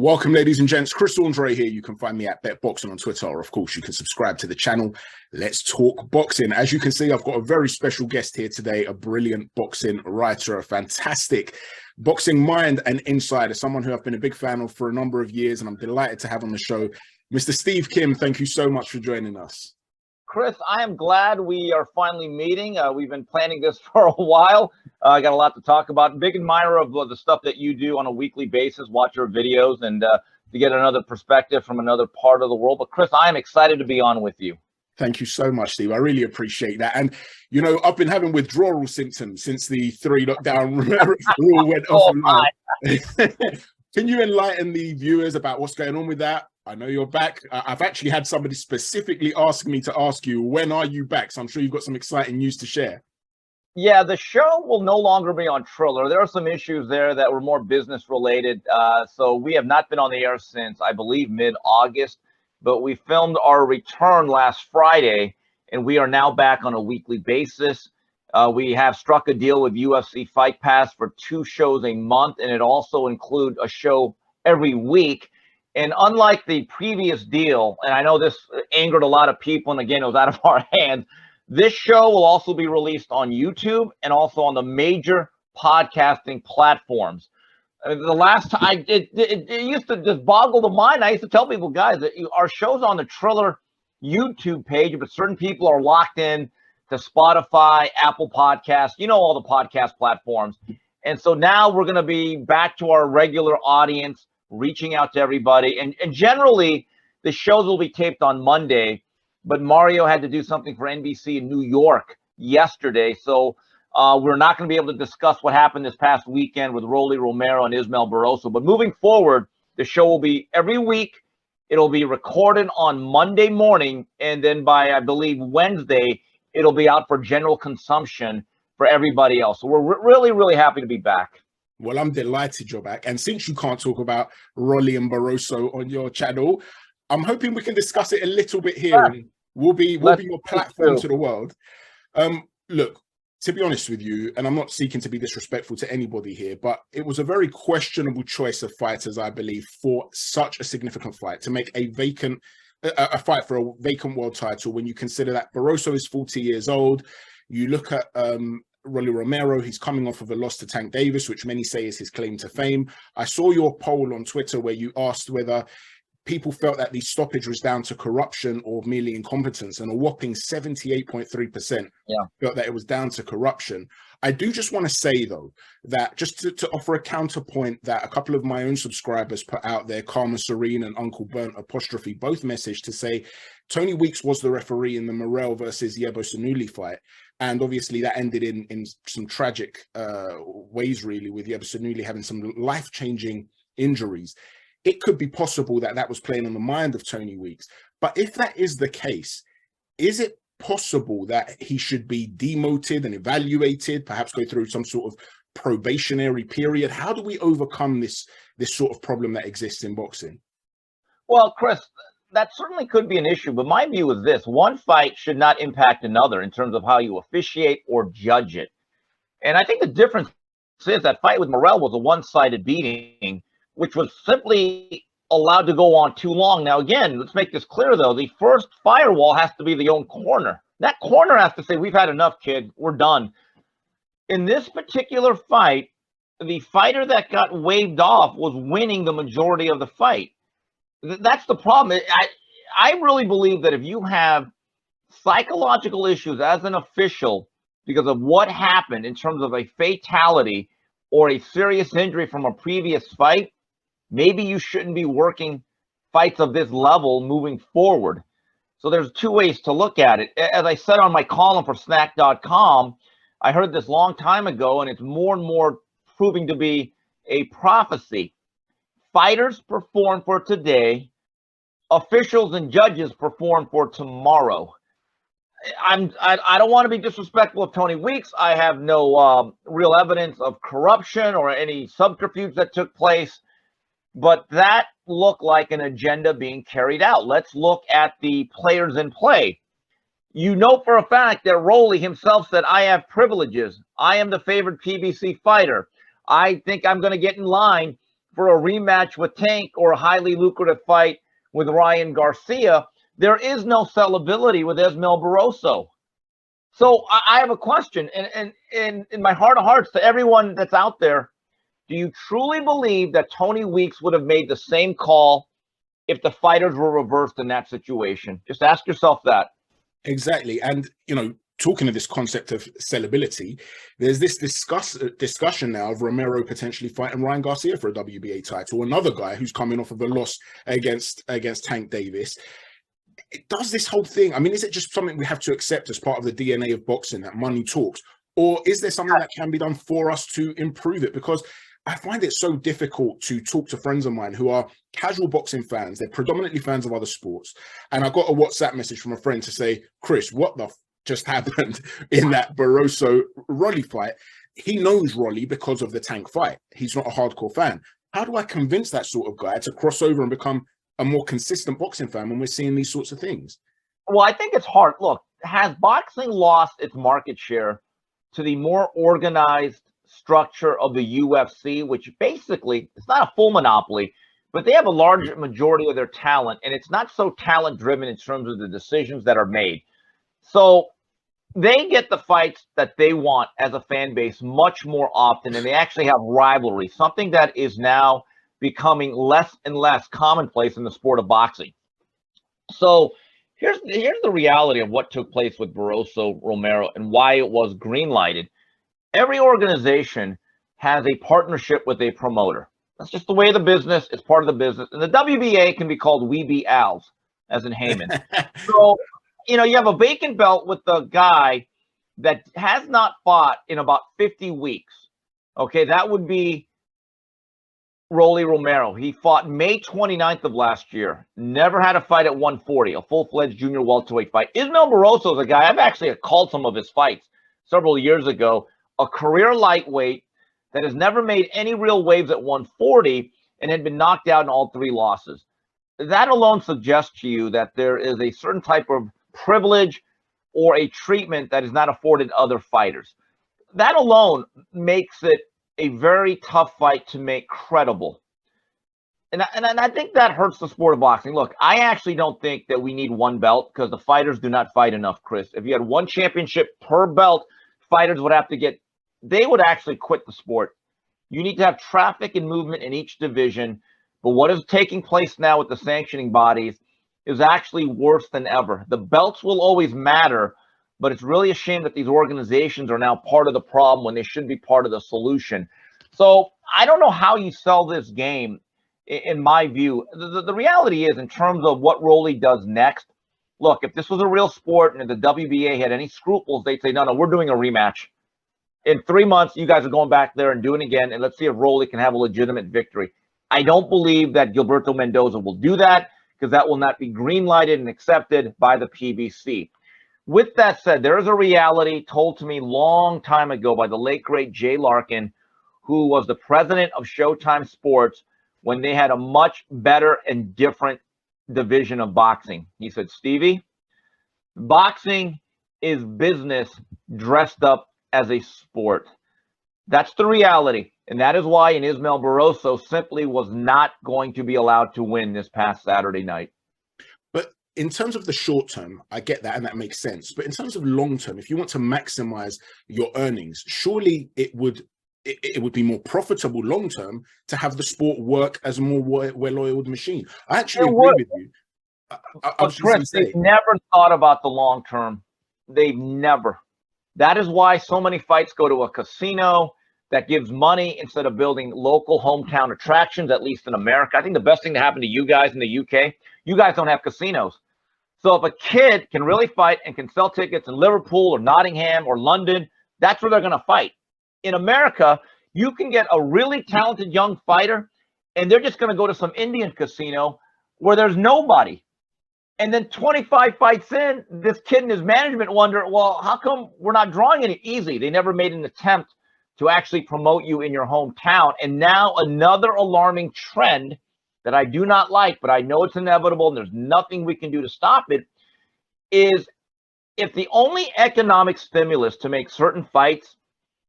Welcome, ladies and gents. Chris Andre here. You can find me at BetBoxing on Twitter, or of course, you can subscribe to the channel. Let's talk boxing. As you can see, I've got a very special guest here today, a brilliant boxing writer, a fantastic boxing mind and insider, someone who I've been a big fan of for a number of years, and I'm delighted to have on the show. Mr. Steve Kim, thank you so much for joining us. Chris, I am glad we are finally meeting. We've been planning this for a while. I got a lot to talk about. Big admirer of the stuff that you do on a weekly basis, watch your videos, and to get another perspective from another part of the world. But Chris, I am excited to be on with you. Thank you so much, Steve. I really appreciate that. And, you know, I've been having withdrawal symptoms since the 3 lockdown rule went off. Can you enlighten the viewers about what's going on with that? I know you're back. I've actually had somebody specifically ask me to ask you, when are you back? So I'm sure you've got some exciting news to share. Yeah, the show will no longer be on Triller. There are some issues there that were more business related. So we have not been on the air since, I believe, mid-August. But we filmed our return last Friday, and we are now back on a weekly basis. We have struck a deal with UFC Fight Pass for 2 shows a month, and it also includes a show every week. And unlike the previous deal, and I know this angered a lot of people, and again, it was out of our hands, this show will also be released on YouTube and also on the major podcasting platforms. The last time, it used to just boggle the mind. I used to tell people, guys, that our show's on the Triller YouTube page, but certain people are locked in to Spotify, Apple Podcasts, you know, all the podcast platforms. And so now we're going to be back to our regular audience, reaching out to everybody. And generally, the shows will be taped on Monday, but Mario had to do something for NBC in New York yesterday. So we're not going to be able to discuss what happened this past weekend with ROLLY, Romero, and ROMERO-BARROSO. But moving forward, the show will be every week. It'll be recorded on Monday morning, and then by, I believe, Wednesday, it'll be out for general consumption for everybody else. So we're really, really happy to be back. Well, I'm delighted you're back. And since you can't talk about ROLLY and Barroso on your channel, I'm hoping we can discuss it a little bit here. Sure. And we'll be your platform to the world. Look, to be honest with you, and I'm not seeking to be disrespectful to anybody here, but it was a very questionable choice of fighters, I believe, for such a significant fight, to make a fight for a vacant world title when you consider that Barroso is 40 years old. You look at ROLLY Romero, he's coming off of a loss to Tank Davis, which many say is his claim to fame. I saw your poll on Twitter where you asked whether people felt that the stoppage was down to corruption or merely incompetence, and a whopping 78.3% felt that it was down to corruption. I do just want to say, though, that just to offer a counterpoint that a couple of my own subscribers put out there, Karma Serene and Uncle Burnt Apostrophe, both messaged to say Tony Weeks was the referee in the Morrell versus Yebo Sanuli fight. And obviously that ended in some tragic ways, really, with Yebo Sanuli having some life-changing injuries. It could be possible that that was playing on the mind of Tony Weeks. But if that is the case, is it possible that he should be demoted and evaluated, perhaps go through some sort of probationary period? How do we overcome this sort of problem that exists in boxing? Well, Chris, that certainly could be an issue, but my view is this: one fight should not impact another in terms of how you officiate or judge it. And I think the difference is that fight with Morrell was a one-sided beating, which was simply allowed to go on too long. Now, again, let's make this clear, though. The first firewall has to be the own corner. That corner has to say, we've had enough, kid. We're done. In this particular fight, the fighter that got waved off was winning the majority of the fight. That's the problem. I really believe that if you have psychological issues as an official because of what happened in terms of a fatality or a serious injury from a previous fight, maybe you shouldn't be working fights of this level moving forward. So there's 2 ways to look at it. As I said on my column for snack.com, I heard this long time ago, and it's more and more proving to be a prophecy. Fighters perform for today, officials and judges perform for tomorrow. I don't want to be disrespectful of Tony Weeks. I have no real evidence of corruption or any subterfuge that took place, but that looked like an agenda being carried out. Let's look at the players in play. You know for a fact that ROLLY himself said, I have privileges. I am the favored PBC fighter. I think I'm going to get in line for a rematch with Tank or a highly lucrative fight with Ryan Garcia, there is no sellability with Barroso. So I have a question, and in my heart of hearts, to everyone that's out there, do you truly believe that Tony Weeks would have made the same call if the fighters were reversed in that situation? Just ask yourself that. Exactly. And, you know, talking of this concept of sellability, there's this discussion now of Romero potentially fighting Ryan Garcia for a WBA title, another guy who's coming off of a loss against Tank Davis. It does this whole thing. I mean, is it just something we have to accept as part of the DNA of boxing, that money talks? Or is there something that can be done for us to improve it? Because I find it so difficult to talk to friends of mine who are casual boxing fans. They're predominantly fans of other sports. And I got a WhatsApp message from a friend to say, Chris, what the just happened in that Barroso-Rolly fight? He knows Rolly because of the Tank fight. He's not a hardcore fan. How do I convince that sort of guy to cross over and become a more consistent boxing fan when we're seeing these sorts of things? Well, I think it's hard. Look, has boxing lost its market share to the more organized structure of the UFC, which basically, it's not a full monopoly, but they have a large majority of their talent, and it's not so talent driven in terms of the decisions that are made. So they get the fights that they want as a fan base much more often, and they actually have rivalry, something that is now becoming less and less commonplace in the sport of boxing. So here's the reality of what took place with Barroso Romero and why it was green lighted. Every organization has a partnership with a promoter. That's just the way of the business. It's part of the business. And the WBA can be called We Be Al's, as in Heyman. So, you know, you have a vacant belt with the guy that has not fought in about 50 weeks. Okay, that would be Rolly Romero. He fought May 29th of last year. Never had a fight at 140, a full-fledged junior welterweight fight. Barroso is a guy, I've actually called some of his fights several years ago, a career lightweight that has never made any real waves at 140 and had been knocked out in all 3 losses. That alone suggests to you that there is a certain type of privilege or a treatment that is not afforded other fighters. That alone makes it a very tough fight to make credible. And I think that hurts the sport of boxing. Look, I actually don't think that we need one belt because the fighters do not fight enough, Chris. If you had one championship per belt, fighters would have to get, they would actually quit the sport. You need to have traffic and movement in each division. But what is taking place now with the sanctioning bodies is actually worse than ever. The belts will always matter, but it's really a shame that these organizations are now part of the problem when they should be part of the solution. So I don't know how you sell this game, in my view. The reality is, in terms of what Rolly does next, look, if this was a real sport and if the WBA had any scruples, they'd say, no, we're doing a rematch. In 3 months, you guys are going back there and doing it again, and let's see if Rolly can have a legitimate victory. I don't believe that Gilberto Mendoza will do that because that will not be green-lighted and accepted by the PBC. With that said, there is a reality told to me long time ago by the late, great Jay Larkin, who was the president of Showtime Sports when they had a much better and different division of boxing. He said, Stevie, boxing is business dressed up as a sport. That's the reality. And that is why Ismael Barroso simply was not going to be allowed to win this past Saturday night. But in terms of the short term, I get that, and that makes sense. But in terms of long term, if you want to maximize your earnings, surely it would be more profitable long term to have the sport work as a more well-oiled machine. I actually agree with you. I was Chris, they've never thought about the long term. They've never. That is why so many fights go to a casino that gives money instead of building local hometown attractions, at least in America. I think the best thing to happen to you guys in the UK, you guys don't have casinos. So if a kid can really fight and can sell tickets in Liverpool or Nottingham or London, that's where they're going to fight. In America, you can get a really talented young fighter, and they're just going to go to some Indian casino where there's nobody. And then 25 fights in, this kid and his management wonder, well, how come we're not drawing it easy? They never made an attempt to actually promote you in your hometown. And now another alarming trend that I do not like, but I know it's inevitable and there's nothing we can do to stop it, is if the only economic stimulus to make certain fights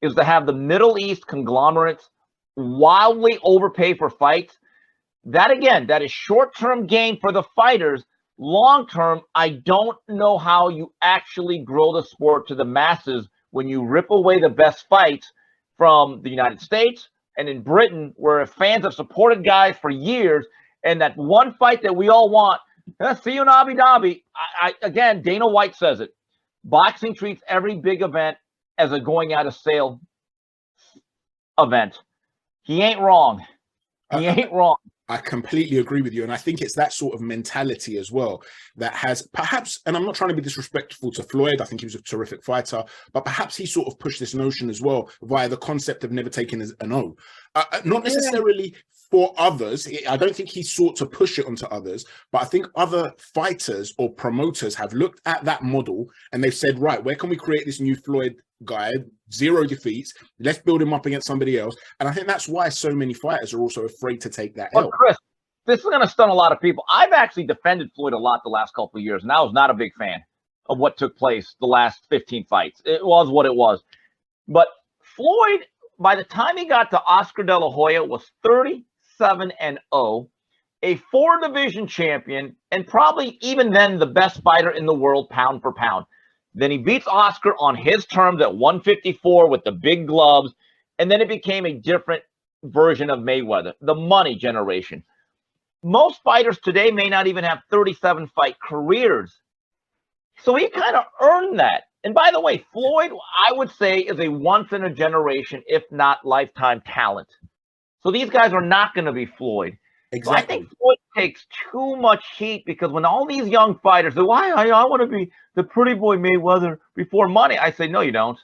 is to have the Middle East conglomerates wildly overpay for fights, that again, that is short-term gain for the fighters. Long-term, I don't know how you actually grow the sport to the masses when you rip away the best fights from the United States and in Britain, where fans have supported guys for years, and that one fight that we all want, see you in Abu Dhabi. Again, Dana White says it. Boxing treats every big event as a going out of sale event. He ain't wrong. He ain't wrong. I completely agree with you. And I think it's that sort of mentality as well that has perhaps, and I'm not trying to be disrespectful to Floyd, I think he was a terrific fighter, but perhaps he sort of pushed this notion as well via the concept of never taking an O. Not necessarily for others. I don't think he sought to push it onto others, but I think other fighters or promoters have looked at that model and they've said, right, where can we create this new Floyd guy, 0 defeats, let's build him up against somebody else. And I think that's why so many fighters are also afraid to take that L. Chris, this is going to stun a lot of people. I've actually defended Floyd a lot the last couple of years, and I was not a big fan of what took place the last 15 fights. It was what it was. But Floyd, by the time he got to Oscar De La Hoya, was 37-0, a 4-division champion, and probably even then the best fighter in the world pound for pound. Then he beats Oscar on his terms at 154 with the big gloves. And then it became a different version of Mayweather, the money generation. Most fighters today may not even have 37-fight careers. So he kind of earned that. And by the way, Floyd, I would say, is a once-in-a-generation, if not lifetime talent. So these guys are not going to be Floyd. Exactly. So I think Floyd takes too much heat because when all these young fighters say, "Why I want to be the pretty boy Mayweather before money," I say, no, you don't.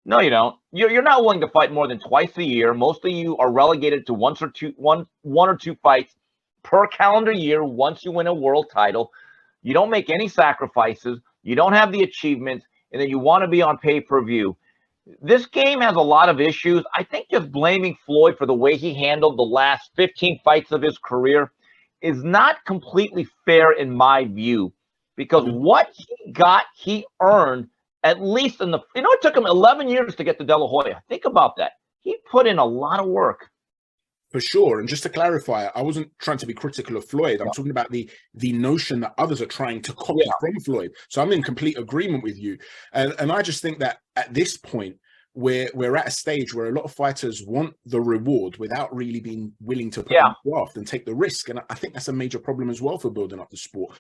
No, you don't. You're not willing to fight more than twice a year. Most of you are relegated to one or two fights per calendar year once you win a world title. You don't make any sacrifices. You don't have the achievements, and then you want to be on pay-per-view. This game has a lot of issues. I think just blaming Floyd for the way he handled the last 15 fights of his career is not completely fair in my view, because what he got, he earned, at least in the, it took him 11 years to get to De La Hoya. Think about that. He put in a lot of work. For sure. And just to clarify, I wasn't trying to be critical of Floyd. I'm talking about the notion that others are trying to copy from Floyd. So I'm in complete agreement with you. And I just think that at this point, we're at a stage where a lot of fighters want the reward without really being willing to put in the graft and take the risk. And I think that's a major problem as well for building up the sport.